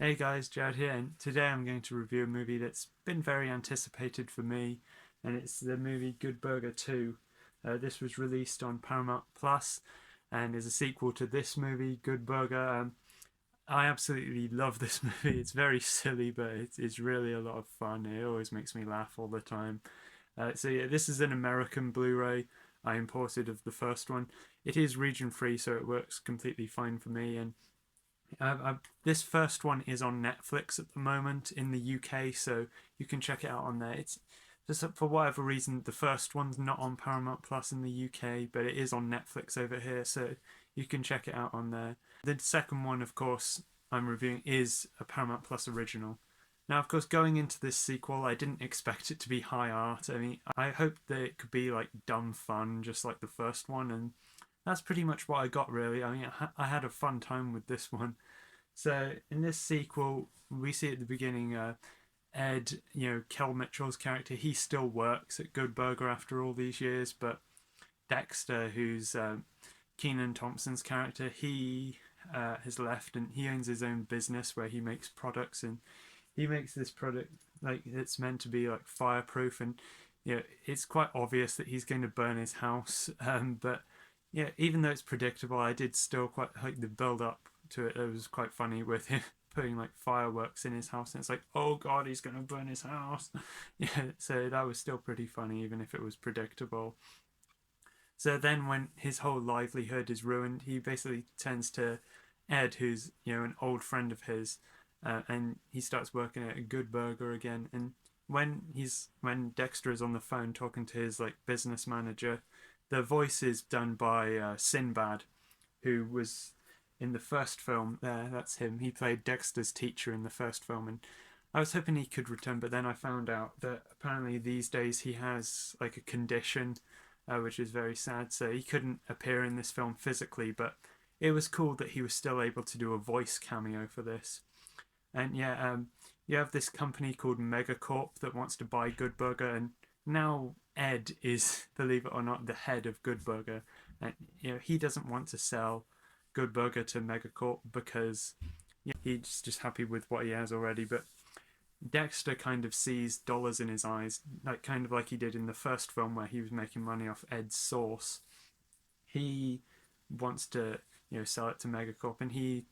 Hey guys, Jared here, and today I'm going to review a movie that's been very anticipated for me, and it's the movie Good Burger 2. This was released on Paramount Plus and is a sequel to this movie, Good Burger. I absolutely love this movie. It's very silly, but it's really a lot of fun. It always makes me laugh all the time. So this is an American Blu-ray. I imported of the first one. It is region free, so it works completely fine for me, and this first one is on Netflix at the moment in the UK, so you can check it out on there. It's just for whatever reason the first one's not on Paramount Plus in the UK, but it is on Netflix over here, so you can check it out on there. The second one, of course, I'm reviewing is a Paramount Plus original. Now, of course, going into this sequel, I didn't expect it to be high art. I mean, I hoped that it could be like dumb fun, just like the first one, and that's pretty much what I got, really. I mean, I had a fun time with this one. So in this sequel, we see at the beginning, Ed, Kel Mitchell's character, he still works at Good Burger after all these years, but Dexter, who's Kenan Thompson's character, he has left and he owns his own business where he makes products, and he makes this product like it's meant to be like fireproof, and it's quite obvious that he's going to burn his house. But yeah, even though it's predictable, I did still quite like the build up to it. It was quite funny with him putting like fireworks in his house, and it's like, oh god, he's gonna burn his house. Yeah, so that was still pretty funny, even if it was predictable. So then, when his whole livelihood is ruined, he basically turns to Ed, who's an old friend of his, and he starts working at a Good Burger again. And when Dexter is on the phone talking to his like business manager, the voice is done by Sinbad, who was in the first film. That's him. He played Dexter's teacher in the first film, and I was hoping he could return, but then I found out that apparently these days he has like a condition, which is very sad. So he couldn't appear in this film physically, but it was cool that he was still able to do a voice cameo for this. And yeah, you have this company called Megacorp that wants to buy Good Burger, and now Ed is, believe it or not, the head of Good Burger, and he doesn't want to sell Good Burger to Megacorp because he's just happy with what he has already. But Dexter kind of sees dollars in his eyes, like kind of like he did in the first film where he was making money off Ed's sauce. He wants to sell it to Megacorp, and he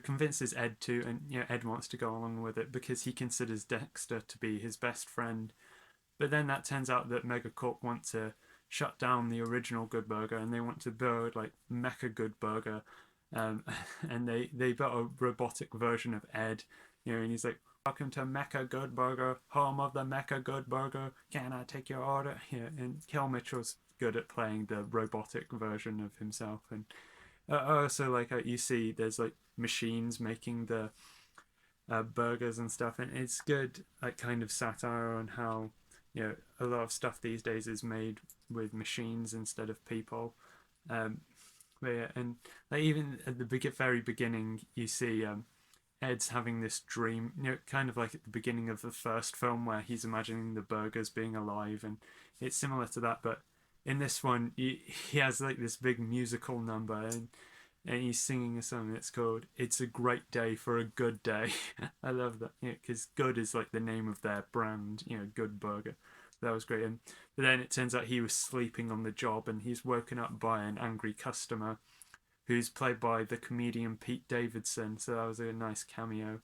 convinces Ed to, and Ed wants to go along with it because he considers Dexter to be his best friend. But then that turns out that Megacorp want to shut down the original Good Burger, and they want to build like Mecha Good Burger, and they built a robotic version of Ed, and he's like, "Welcome to Mecha Good Burger, home of the Mecha Good Burger. Can I take your order?" And Kel Mitchell's good at playing the robotic version of himself, and also like you see, there's like machines making the burgers and stuff, and it's good like kind of satire on how a lot of stuff these days is made with machines instead of people. Um, but yeah, and like even at the very beginning, you see Ed's having this dream, kind of like at the beginning of the first film where he's imagining the burgers being alive, and it's similar to that. But in this one, he has like this big musical number, and he's singing a song that's called "It's a Great Day for a Good Day." I love that, because Good is like the name of their brand, Good Burger. That was great. But then it turns out he was sleeping on the job, and he's woken up by an angry customer who's played by the comedian Pete Davidson. So that was a nice cameo.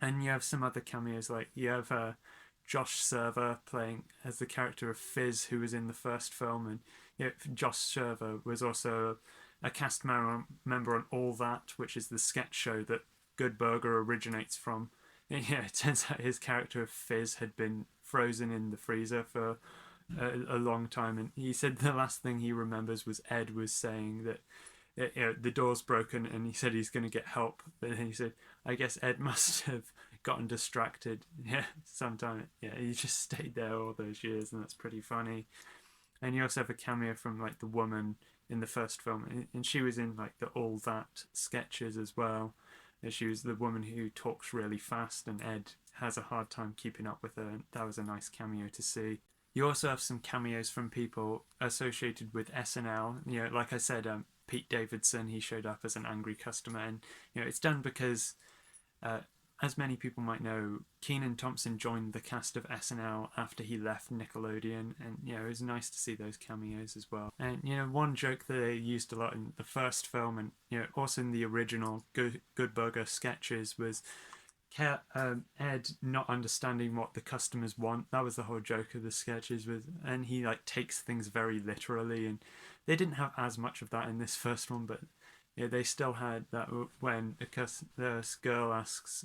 And you have some other cameos, like you have Josh Server playing as the character of Fizz, who was in the first film, and Josh Server was also a cast member on All That, which is the sketch show that Good Burger originates from. And it turns out his character of Fizz had been frozen in the freezer for a long time, and he said the last thing he remembers was Ed was saying that the door's broken, and he said he's going to get help, but then he said, I guess Ed must have gotten distracted. Sometime. He just stayed there all those years, and that's pretty funny. And you also have a cameo from like the woman in the first film, and she was in like the All That sketches as well. And she was the woman who talks really fast, and Ed has a hard time keeping up with her, and that was a nice cameo to see. You also have some cameos from people associated with SNL. Like I said, Pete Davidson, he showed up as an angry customer, and it's done because as many people might know, Kenan Thompson joined the cast of SNL after he left Nickelodeon, and it was nice to see those cameos as well. And one joke that they used a lot in the first film, and also in the original Good Burger sketches, was Ed not understanding what the customers want. That was the whole joke of the sketches, and he like takes things very literally, and they didn't have as much of that in this first one, but they still had that when this girl asks,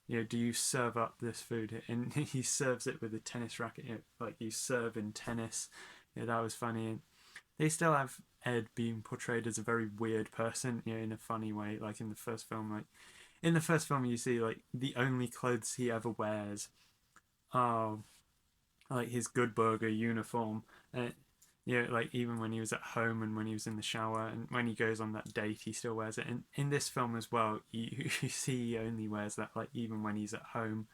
do you serve up this food? And he serves it with a tennis racket, like you serve in tennis. That was funny. And they still have Ed being portrayed as a very weird person, in a funny way, like in the first film. Like in the first film, you see like the only clothes he ever wears are like his Good Burger uniform. Like even when he was at home and when he was in the shower and when he goes on that date, he still wears it. And in this film as well, you see he only wears that like even when he's at home.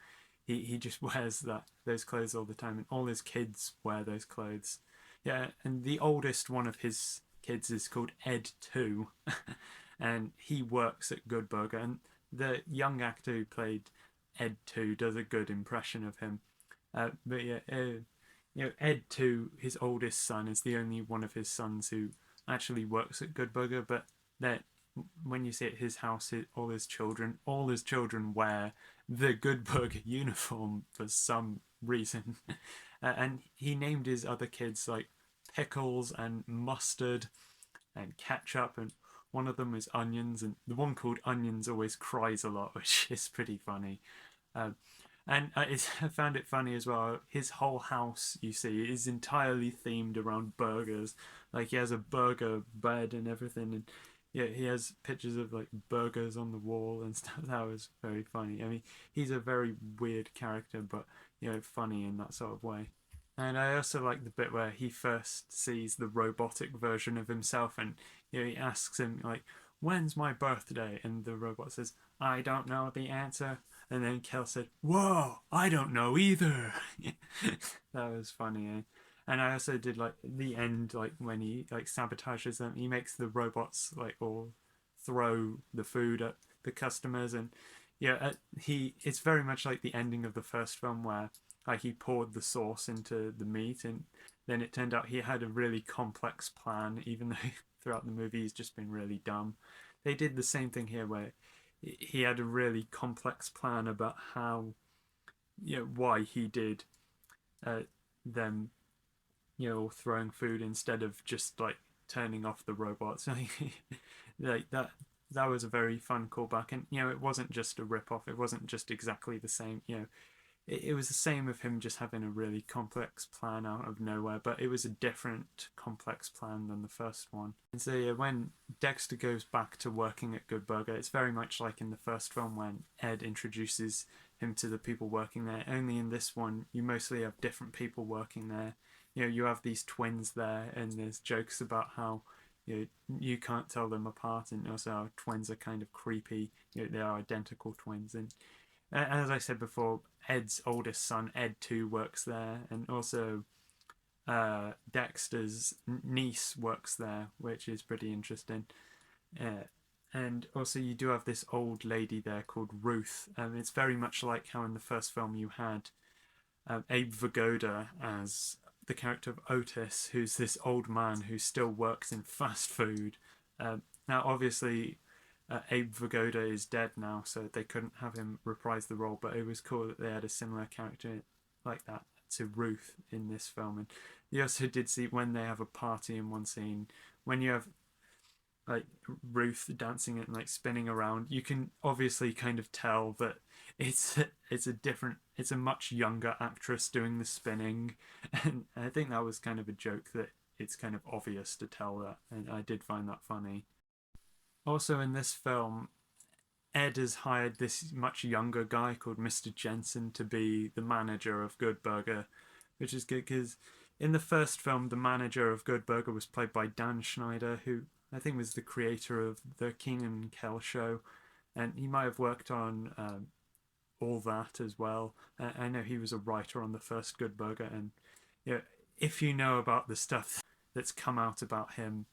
He just wears those clothes all the time, and all his kids wear those clothes. Yeah, and the oldest one of his kids is called Ed 2, and he works at Good Burger. And the young actor who played Ed 2 does a good impression of him. But yeah. Ed 2, his oldest son, is the only one of his sons who actually works at Good Burger, but that when you see at his house, all his children wear the Good Burger uniform for some reason. And he named his other kids like Pickles and Mustard and Ketchup, and one of them is Onions, and the one called Onions always cries a lot, which is pretty funny. And I found it funny as well. His whole house, you see, is entirely themed around burgers. Like he has a burger bed and everything, and he has pictures of like burgers on the wall and stuff. That was very funny. I mean, he's a very weird character, but funny in that sort of way. And I also like the bit where he first sees the robotic version of himself, and he asks him like, "When's my birthday?" And the robot says, "I don't know the answer." And then Kel said, "Whoa, I don't know either." That was funny. And I also did like the end, like when he like sabotages them, he makes the robots like all throw the food at the customers, and it's very much like the ending of the first film where like he poured the sauce into the meat, and then it turned out he had a really complex plan, even though throughout the movie he's just been really dumb. They did the same thing here where he had a really complex plan about how, why he did them, throwing food instead of just like turning off the robots. Like that was a very fun callback, and it wasn't just a rip off. It wasn't just exactly the same. It was the same of him just having a really complex plan out of nowhere, but it was a different complex plan than the first one. And so when Dexter goes back to working at Good Burger, it's very much like in the first film when Ed introduces him to the people working there. Only in this one, you mostly have different people working there. You have these twins there, and there's jokes about how you can't tell them apart, and also how twins are kind of creepy. They are identical twins, and as I said before, Ed's oldest son, Ed 2, works there, and also Dexter's niece works there, which is pretty interesting. And also you do have this old lady there called Ruth. It's very much like how in the first film you had Abe Vigoda as the character of Otis, who's this old man who still works in fast food. Now, obviously, Abe Vigoda is dead now, so they couldn't have him reprise the role, but it was cool that they had a similar character like that to Ruth in this film. And you also did see when they have a party in one scene, when you have like Ruth dancing and like spinning around, you can obviously kind of tell that it's a much younger actress doing the spinning, and I think that was kind of a joke that it's kind of obvious to tell that, and I did find that funny. Also in this film, Ed has hired this much younger guy called Mr. Jensen to be the manager of Good Burger, which is good because in the first film, the manager of Good Burger was played by Dan Schneider, who I think was the creator of the Kenan and Kel show, and he might have worked on All That as well. I know he was a writer on the first Good Burger, and if you know about the stuff that's come out about him,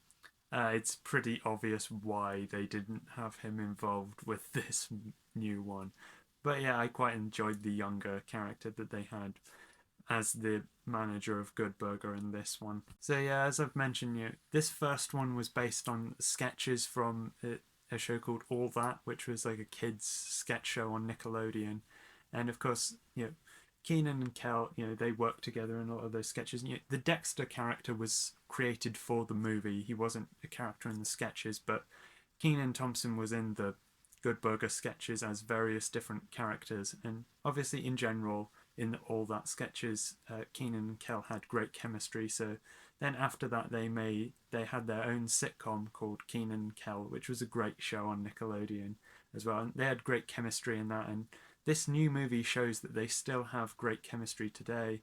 it's pretty obvious why they didn't have him involved with this new one. But yeah, I quite enjoyed the younger character that they had as the manager of Good Burger in this one. So yeah, as I've mentioned, this first one was based on sketches from a show called All That, which was like a kids sketch show on Nickelodeon, and of course, Kenan and Kel, they worked together in a lot of those sketches. And, the Dexter character was created for the movie. He wasn't a character in the sketches, but Kenan Thompson was in the Good Burger sketches as various different characters. And obviously, in general, in all that sketches, Kenan and Kel had great chemistry. So then after that, they had their own sitcom called Kenan and Kel, which was a great show on Nickelodeon as well. And they had great chemistry in that. And this new movie shows that they still have great chemistry today.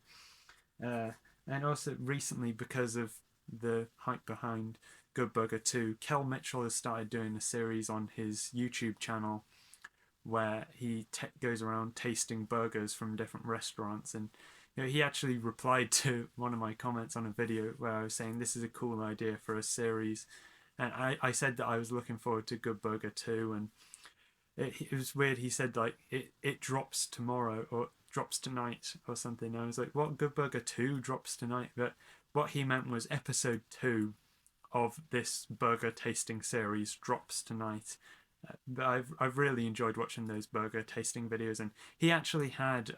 Uh, and also recently, because of the hype behind Good Burger 2, Kel Mitchell has started doing a series on his YouTube channel where he goes around tasting burgers from different restaurants. And he actually replied to one of my comments on a video where I was saying this is a cool idea for a series. And I said that I was looking forward to Good Burger 2, and it was weird. He said like it drops tomorrow or drops tonight or something. And I was like, what? Good Burger 2 drops tonight? But what he meant was episode 2 of this burger tasting series drops tonight. But I've really enjoyed watching those burger tasting videos, and he actually had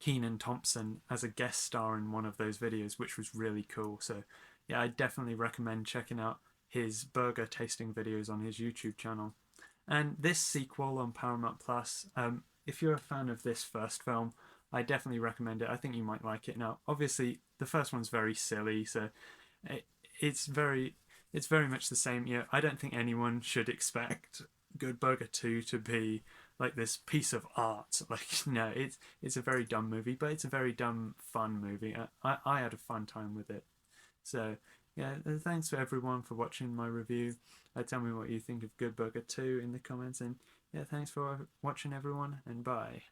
Kenan Thompson as a guest star in one of those videos, which was really cool. So yeah, I definitely recommend checking out his burger tasting videos on his YouTube channel. And this sequel on Paramount Plus, if you're a fan of this first film, I definitely recommend it. I think you might like it. Now, obviously, the first one's very silly, so it, it's very much the same. I don't think anyone should expect Good Burger 2 to be like this piece of art. Like, no, it's a very dumb movie, but it's a very dumb fun movie. I had a fun time with it. So yeah, thanks for everyone for watching my review. Tell me what you think of Good Burger 2 in the comments, and yeah, thanks for watching everyone, and bye.